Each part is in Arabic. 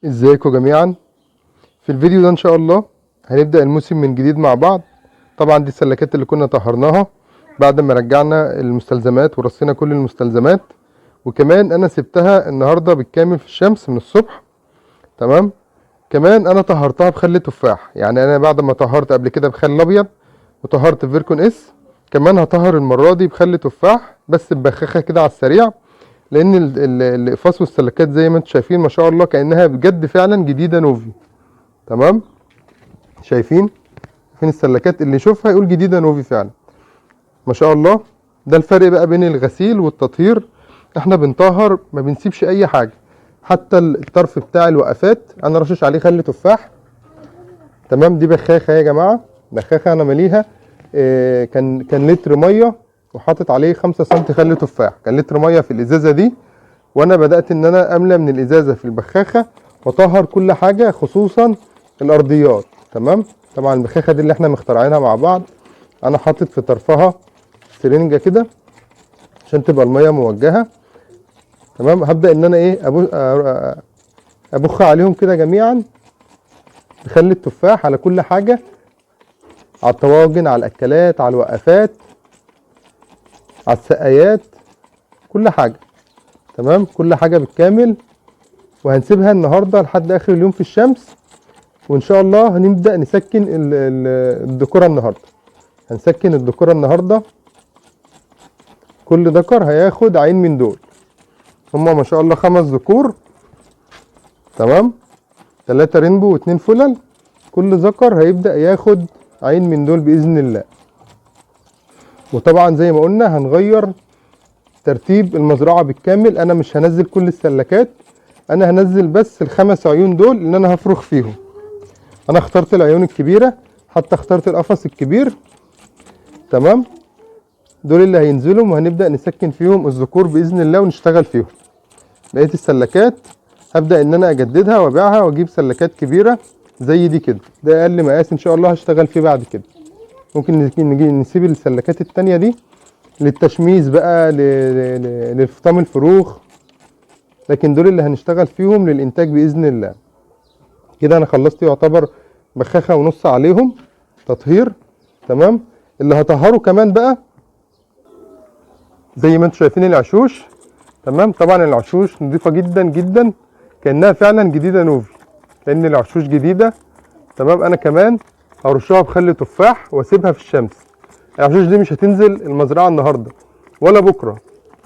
ازيكم جميعا. في الفيديو ده ان شاء الله هنبدأ الموسم من جديد مع بعض. طبعا دي السلكات اللي كنا طهرناها بعد ما رجعنا المستلزمات ورصينا كل المستلزمات، وكمان انا سبتها النهارده بالكامل في الشمس من الصبح. تمام. كمان انا طهرتها بخل تفاح، يعني انا بعد ما طهرت قبل كده بخل ابيض وطهرت بفيركون اس، كمان هطهر المره دي بخل تفاح بس ببخاخه كده على السريع، لان الاقفاص والسلكات زي ما انتم شايفين ما شاء الله كانها بجد فعلا جديده نوفي. تمام. شايفين السلكات اللي يشوفها يقول جديده نوفي فعلا ما شاء الله. ده الفرق بقى بين الغسيل والتطهير. احنا بنطهر ما بنسيبش اي حاجه، حتى الطرف بتاع الوقفات انا رشش عليه خل تفاح. تمام. دي بخاخه يا جماعه، بخاخه انا ماليها كان لتر ميه وحاطط عليه 5 سم خل تفاح. كان لتر ميه في الازازه دي، وانا بدات ان انا املى من الازازه في البخاخه واطهر كل حاجه خصوصا الارضيات. تمام. طبعا البخاخه دي اللي احنا مخترعينها مع بعض، انا حاطط في طرفها سرنجه كده عشان تبقى الميه موجهه. تمام. هبدا ان انا ابخ عليهم كده جميعا بخل التفاح على كل حاجه، على الطواجن، على الاكلات، على الوقفات، على السقايات، كل حاجه. تمام. كل حاجه بالكامل. وهنسيبها النهارده لحد اخر اليوم في الشمس، وان شاء الله هنبدا نسكن الديكوره النهارده. هنسكن الديكوره النهارده. كل ذكر هياخد عين من دول، هما ما شاء الله 5 ذكور. تمام. 3 رينبو و2 فلل. كل ذكر هيبدا ياخد عين من دول باذن الله. وطبعا زي ما قلنا هنغير ترتيب المزرعه بالكامل. انا مش هنزل كل السلكات، انا هنزل بس ال5 عيون دول اللي انا هفرخ فيهم. انا اخترت العيون الكبيره، حتى اخترت القفص الكبير. تمام. دول اللي هينزلوا وهنبدا نسكن فيهم الذكور باذن الله ونشتغل فيهم. بقيه السلكات هبدا ان انا اجددها وابيعها واجيب سلكات كبيره زي دي كده. ده اقل مقاس ان شاء الله هشتغل فيه بعد كده. ممكن نجي نسيب السلكات التانية دي للتشميز بقى لفطام الفروخ، لكن دول اللي هنشتغل فيهم للانتاج باذن الله. كده انا خلصت يعتبر بخاخه ونص عليهم تطهير. تمام. اللي هطهره كمان بقى زي ما انتم شايفين العشوش. تمام. طبعا العشوش نضيفه جدا جدا كانها فعلا جديده نوفي، لان العشوش جديده. تمام. انا كمان هرشها بخل تفاح واسيبها في الشمس. العشوش دي مش هتنزل المزرعه النهارده ولا بكره،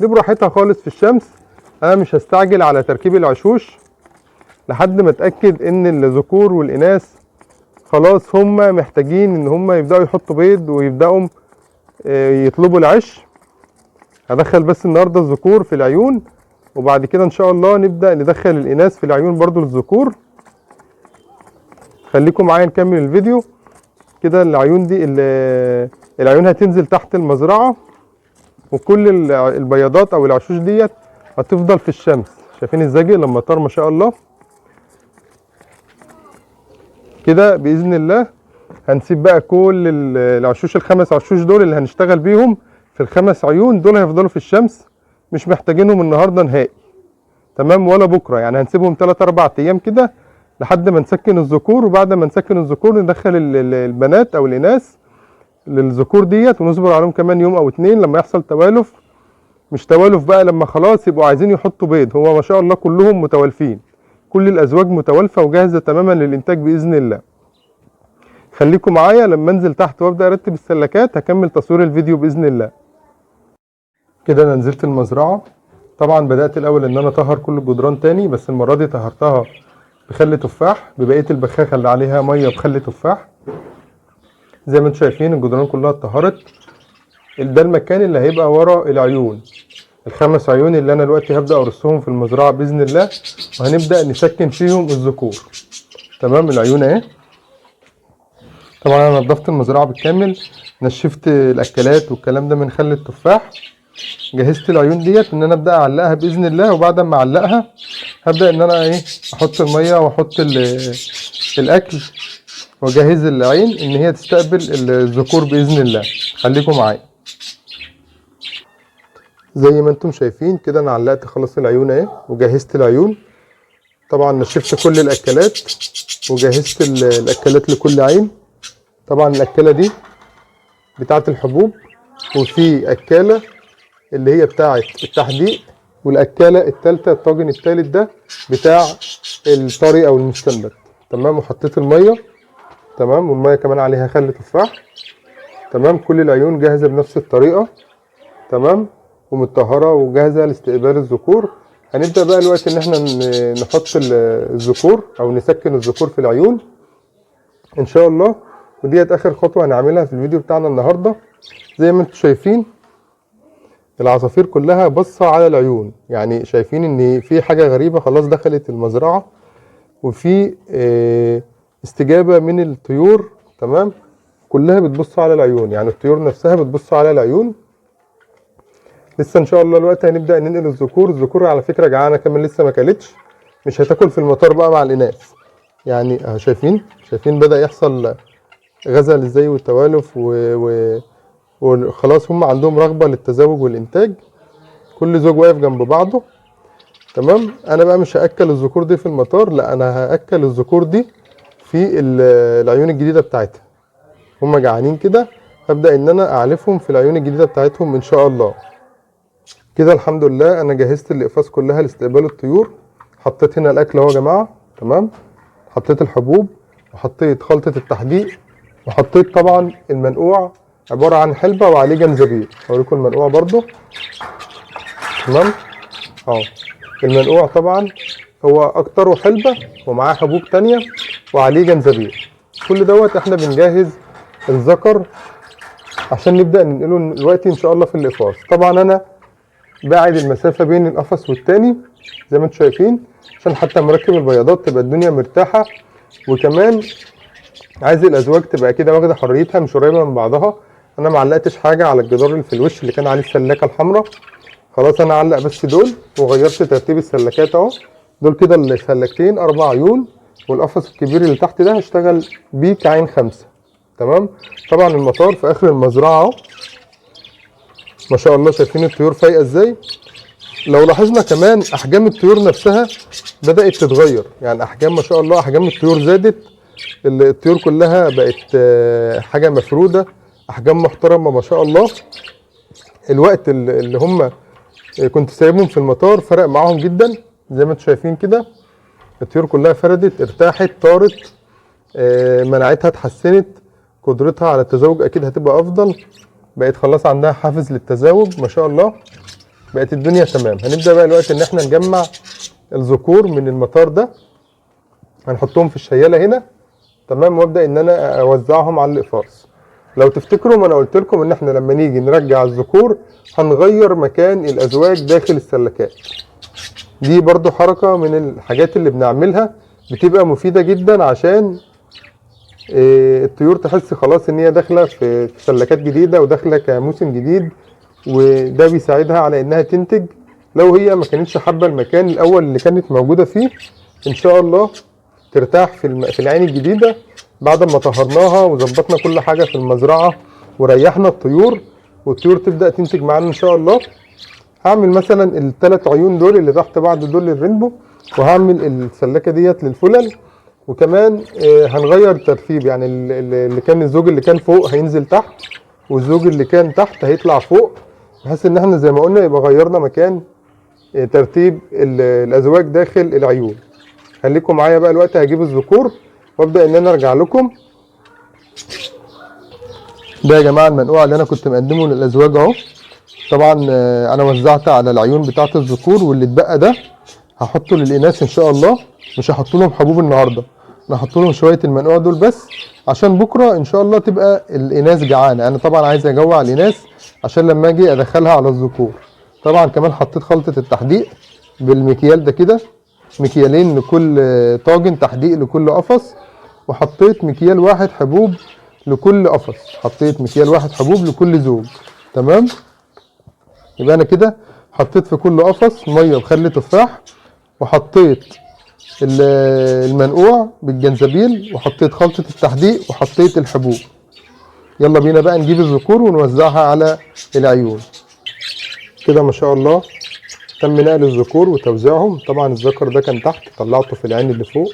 دي براحتها خالص في الشمس. انا مش هستعجل على تركيب العشوش لحد ما اتاكد ان الذكور والاناث خلاص هم محتاجين ان هم يبداوا يحطوا بيض ويبداوا يطلبوا العش. هدخل بس النهارده الذكور في العيون، وبعد كده ان شاء الله نبدا ندخل الاناث في العيون برضو للذكور. خليكم معايا نكمل الفيديو. كده العيون دي العيون هتنزل تحت المزرعه، وكل البياضات او العشوش ديت هتفضل في الشمس. شايفين الزاجي لما طار ما شاء الله. كده باذن الله هنسيب بقى كل العشوش ال5 عشوش دول اللي هنشتغل بيهم في ال5 عيون دول هيفضلوا في الشمس، مش محتاجينهم النهارده نهائي. تمام. ولا بكره، يعني هنسيبهم 3 4 ايام كده لحد ما نسكن الذكور. وبعد ما نسكن الذكور ندخل البنات او الاناث للذكور ديت، ونصبر عليهم كمان يوم او 2 لما يحصل توالف. مش توالف بقى، لما خلاص يبقوا عايزين يحطوا بيض. هو ما شاء الله كلهم متوالفين، كل الازواج متوالفه وجاهزه تماما للانتاج باذن الله. خليكم معايا لما انزل تحت وابدا ارتب السلكات، هكمل تصوير الفيديو باذن الله. كده انا نزلت المزرعه. طبعا بدات الاول ان انا اطهر كل الجدران تاني، بس المره دي طهرتها بخل تفاح ببقيه البخاخه اللي عليها ميه بخل تفاح. زي ما انتم شايفين الجدران كلها اتطهرت. ده المكان اللي هيبقى ورا العيون، ال5 عيون اللي انا دلوقتي هبدا ارصهم في المزرعه باذن الله، وهنبدا نسكن فيهم الذكور. تمام. العيون اهي. طبعا انا نظفت المزرعه بالكامل، نشفت الاكلات والكلام ده من خل التفاح. جهزت العيون ديت ان انا ابدا اعلقها باذن الله، وبعد ما اعلقها هبدا ان انا احط الميه واحط الاكل واجهز العين ان هي تستقبل الذكور باذن الله. خليكم معايا. زي ما انتم شايفين كده انا علقت خلاص العيون اهي وجهزت العيون. طبعا نشفت كل الاكلات وجهزت الاكلات لكل عين. طبعا الاكله دي بتاعه الحبوب، وفي اكاله اللي هي بتاعه التحديق، والاكاله الثالثه الطاجن الثالث ده بتاع الطري او المستنبت. تمام. وحطيت الميه. تمام. والميه كمان عليها خل تفاح. تمام. كل العيون جاهزه بنفس الطريقه. تمام. ومتطهره وجاهزه لاستقبال الذكور. هنبدا بقى الوقت ان احنا نحط الذكور او نسكن الذكور في العيون ان شاء الله. وديت اخر خطوه هنعملها في الفيديو بتاعنا النهارده. زي ما انتم شايفين العصافير كلها باصه على العيون، يعني شايفين ان في حاجه غريبه خلاص دخلت المزرعه، وفي استجابه من الطيور. تمام. كلها بتبص على العيون، يعني الطيور نفسها بتبص على العيون. لسه ان شاء الله الوقت هنبدا ننقل الذكور. الذكور على فكره جعانه كمان لسه ما اكلتش، مش هتاكل في المطار بقى مع الاناث. يعني شايفين بدا يحصل غزل ازاي والتوالف وخلاص هم عندهم رغبه للتزاوج والانتاج. كل زوج واقف جنب بعضه. تمام. انا بقى مش هاكل الذكور دي في المطار، لا انا هاكل الذكور دي في العيون الجديده بتاعتها. هم جعانين كده، هبدا ان انا اعلفهم في العيون الجديده بتاعتهم ان شاء الله. كده الحمد لله انا جهزت الاقفاص كلها لاستقبال الطيور. حطيت هنا الاكل اهو يا جماعه. تمام. حطيت الحبوب وحطيت خلطه التحديق وحطيت طبعا المنقوع عباره عن حلبه وعليه جنزبيل. هوريكم المنقوع برضو. تمام. المنقوع طبعا هو اكتره حلبه ومعاه حبوب تانية وعليه جنزبيل. كل دوت احنا بنجهز الذكر عشان نبدا ننقله دلوقتي ان شاء الله في الاقفاص. طبعا انا باعد المسافه بين القفص والتاني زي ما انتم شايفين عشان حتى مركب البياضات تبقى الدنيا مرتاحه، وكمان عايز الازواج تبقى كده واخده حريتها مش قريبه من بعضها. انا ما علقتش حاجه على الجدار اللي في الوش اللي كان عليه السلاكه الحمراء. خلاص انا علق بس دول وغيرت ترتيب السلاكات اهو. دول كده السلاكتين 4 عيون، والقفص الكبير اللي تحت ده هشتغل بيه كعين 5. تمام. طبعا المطار في اخر المزرعه اهو ما شاء الله. شايفين الطيور فايقه ازاي؟ لو لاحظنا كمان احجام الطيور نفسها بدات تتغير، يعني احجام ما شاء الله احجام الطيور زادت. الطيور كلها بقت حاجه مفروده، احجام محترمه ما شاء الله. الوقت اللي هم كنت سايبهم في المطار فرق معاهم جدا. زي ما انتم شايفين كده الطيور كلها فردت، ارتاحت، طارت، مناعتها اتحسنت، قدرتها على التزاوج اكيد هتبقى افضل. بقت خلاص عندها حافز للتزاوج ما شاء الله. بقت الدنيا تمام. هنبدا بقى الوقت ان احنا نجمع الذكور من المطار ده، هنحطهم في الشياله هنا. تمام. وابدا ان انا اوزعهم على الاقفاص. لو تفتكروا ما انا قلت لكم ان احنا لما نيجي نرجع الذكور هنغير مكان الازواج داخل السلكات. دي برضو حركه من الحاجات اللي بنعملها بتبقى مفيده جدا عشان الطيور تحس خلاص ان هي داخله في سلكات جديده وداخله كموسم جديد، وده بيساعدها على انها تنتج. لو هي ما كانتش حابه المكان الاول اللي كانت موجوده فيه ان شاء الله ترتاح في العين الجديده. بعد ما طهرناها وظبطنا كل حاجه في المزرعه وريحنا الطيور، والطيور تبدا تنتج معانا ان شاء الله. هعمل مثلا ال3 عيون دول اللي تحت بعض دول للرينبو، وهعمل السلكه ديت للفلل. وكمان هنغير الترتيب، يعني اللي كان الزوج اللي كان فوق هينزل تحت، والزوج اللي كان تحت هيطلع فوق، بحيث ان احنا زي ما قلنا يبقى غيرنا مكان ترتيب الازواج داخل العيون. خليكم معايا بقى الوقت هجيب الذكور وابدا ان انا ارجع لكم. ده يا جماعه المنقوع اللي انا كنت مقدمه للازواج اهو. طبعا انا وزعت على العيون بتاعه الذكور، واللي اتبقى ده هحطه للاناث ان شاء الله. مش هحط لهم حبوب النهارده، انا هحط لهم شويه المنقوع دول بس عشان بكره ان شاء الله تبقى الاناث جعانه. انا طبعا عايز اجوع الاناث عشان لما اجي ادخلها على الذكور. طبعا كمان حطيت خلطه التحديق بالمكيال ده كده، مكيالين لكل طاجن تحديق لكل قفص، وحطيت مكيال واحد حبوب لكل قفص. حطيت مكيال واحد حبوب لكل زوج. تمام. يبقى انا كده حطيت في كل قفص ميه بخل تفاح، وحطيت المنقوع بالجنزبيل، وحطيت خلطه التحديق، وحطيت الحبوب. يلا بينا بقى نجيب الذكور ونوزعها على العيون كده ما شاء الله. تم نقل الذكور وتوزيعهم. طبعا الذكر ده كان تحت طلعته في العين اللي فوق،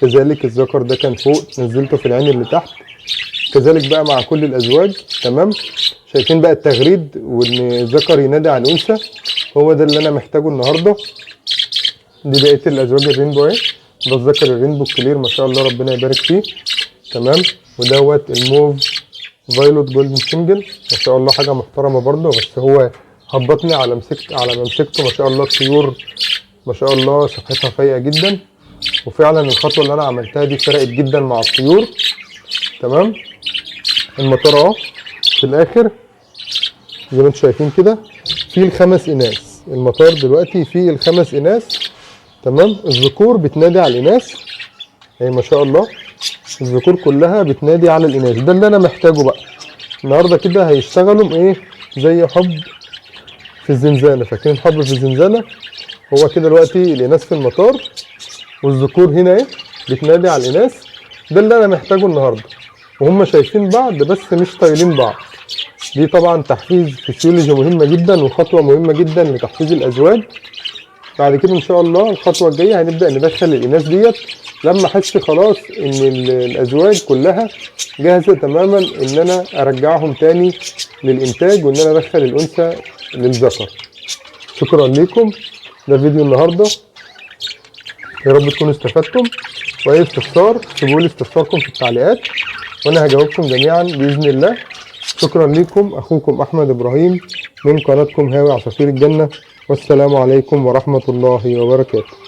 كذلك الذكر ده كان فوق نزلته في العين اللي تحت، كذلك بقى مع كل الازواج. تمام. شايفين بقى التغريد وان الذكر ينادي على الانثى، هو ده اللي انا محتاجه النهارده. دي بقيه الازواج الرينبو اهي، ده الذكر الرينبو الكلير ما شاء الله ربنا يبارك فيه. تمام. ودوت الموف فايلوت جولدن سنجل ما شاء الله حاجه محترمه برده، بس هو هبطني على ما مسكته ما شاء الله الطيور ما شاء الله صحتها فايقه جدا، وفعلا الخطوه اللي انا عملتها دي فرقت جدا مع الطيور. تمام. المطار اهو في الاخر زي ما انتم شايفين كده فيه ال5 اناث، المطار دلوقتي فيه ال5 اناث. تمام. الذكور بتنادي على الاناث اهي ما شاء الله، الذكور كلها بتنادي على الاناث. ده اللي انا محتاجه بقى النهارده كده. هيشتغلوا ايه زي حب في الزنزانه، فاكرين حب في الزنزانه؟ هو كده دلوقتي الاناث في المطار والذكور هنا ايه بتنادي على الاناث. ده اللي انا محتاجه النهارده، وهم شايفين بعض بس مش طايلين بعض. دي طبعا تحفيز فسيولوجي مهمه جدا وخطوه مهمه جدا لتحفيز الازواج. بعد كده ان شاء الله الخطوه الجايه هنبدا ندخل الاناث ديت لما احس خلاص ان الازواج كلها جاهزه تماما ان انا ارجعهم تاني للانتاج وان انا ادخل الانثى للذكر. شكرا لكم، ده فيديو النهارده، يا رب تكونوا استفدتم. واي استفسار سيبوا لي استفساركم في التعليقات وانا هجاوبكم جميعا باذن الله. شكرا لكم، اخوكم احمد ابراهيم من قناتكم هاوي عصافير الجنه، والسلام عليكم ورحمه الله وبركاته.